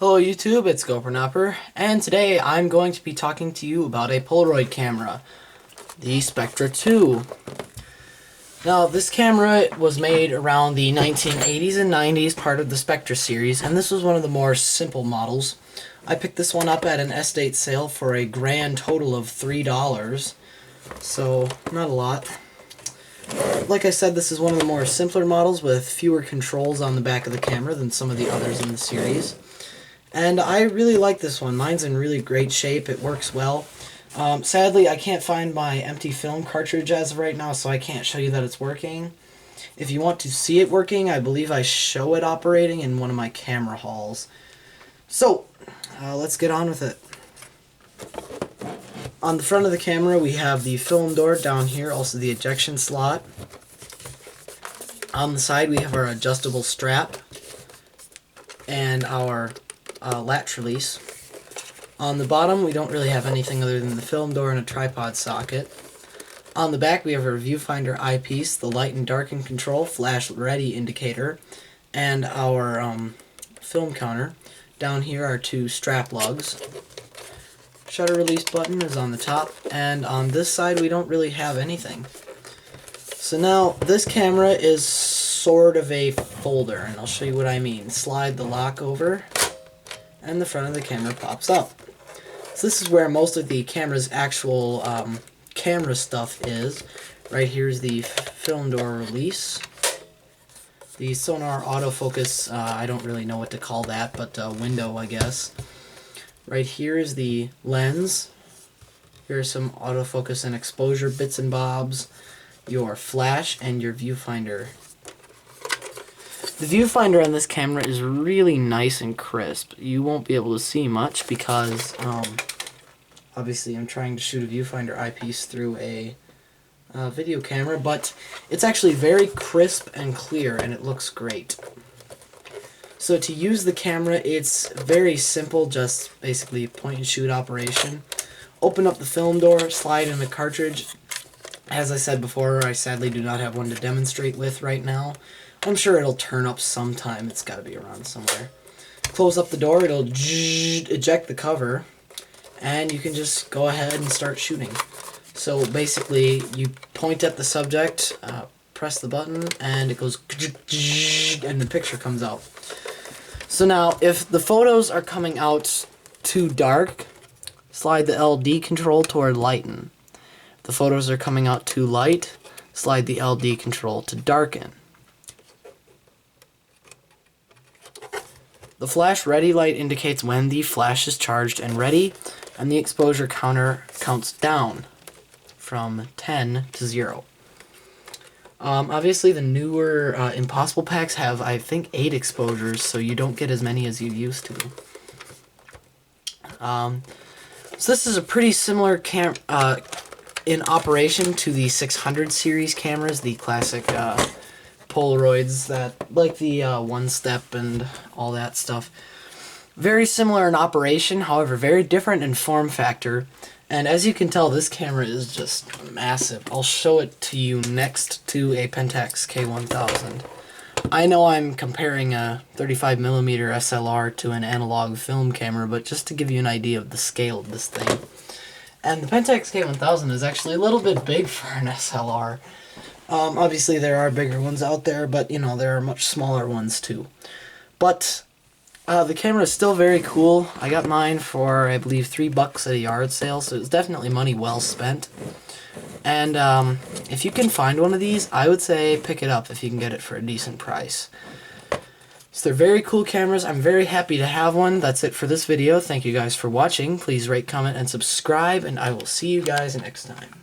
Hello YouTube, it's gopernoper, and today I'm going to be talking to you about a Polaroid camera, the Spectra 2. Now this camera was made around the 1980s and 90s, part of the Spectra series, and this was one of the more simple models. I picked this one up at an estate sale for a grand total of $3, so not a lot. Like I said, this is one of the more simpler models with fewer controls on the back of the camera than some of the others in the series. And I really like this one. Mine's in really great shape. It works well. Sadly, I can't find my empty film cartridge as of right now, so I can't show you that it's working. If you want to see it working, I believe I show it operating in one of my camera hauls. So, let's get on with it. On the front of the camera, we have the film door down here, also the ejection slot. On the side, we have our adjustable strap and our latch release. On the bottom, we don't really have anything other than the film door and a tripod socket. On the back, we have our viewfinder eyepiece, the light and darken control, flash ready indicator, and our film counter. Down here are two strap lugs. Shutter release button is on the top, and on this side we don't really have anything. So now this camera is sort of a folder, and I'll show you what I mean. Slide the lock over and the front of the camera pops up. So this is where most of the camera's actual camera stuff is. Right here is the film door release. The sonar autofocus, I don't really know what to call that, but window, I guess. Right here is the lens. Here's some autofocus and exposure bits and bobs, your flash, and your viewfinder. The viewfinder on this camera is really nice and crisp. You won't be able to see much because obviously I'm trying to shoot a viewfinder eyepiece through a video camera, but it's actually very crisp and clear and it looks great. So to use the camera, it's very simple, just basically point and shoot operation. Open up the film door, slide in the cartridge. As I said before, I sadly do not have one to demonstrate with right now. I'm sure it'll turn up sometime. It's got to be around somewhere. Close up the door, it'll eject the cover, and you can just go ahead and start shooting. So basically, you point at the subject, press the button, and it goes and the picture comes out. So now, if the photos are coming out too dark, slide the LD control toward lighten. If the photos are coming out too light, slide the LD control to darken. The flash ready light indicates when the flash is charged and ready, and the exposure counter counts down from 10 to 0. Obviously the newer Impossible packs have, I think, 8 exposures, so you don't get as many as you used to. So this is a pretty similar in operation to the 600 series cameras, the classic Polaroids that, like the one step and all that stuff. Very similar in operation, however very different in form factor. And as you can tell, this camera is just massive. I'll show it to you next to a Pentax K1000. I know I'm comparing a 35mm SLR to an analog film camera, but just to give you an idea of the scale of this thing. And the Pentax K1000 is actually a little bit big for an SLR. Obviously there are bigger ones out there, but you know, there are much smaller ones too. But the camera is still very cool. I got mine for, I believe, $3 at a yard sale, so it's definitely money well spent. And if you can find one of these, I would say pick it up if you can get it for a decent price. So they're very cool cameras. I'm very happy to have one. That's it for this video. Thank you guys for watching. Please rate, comment, and subscribe, and I will see you guys next time.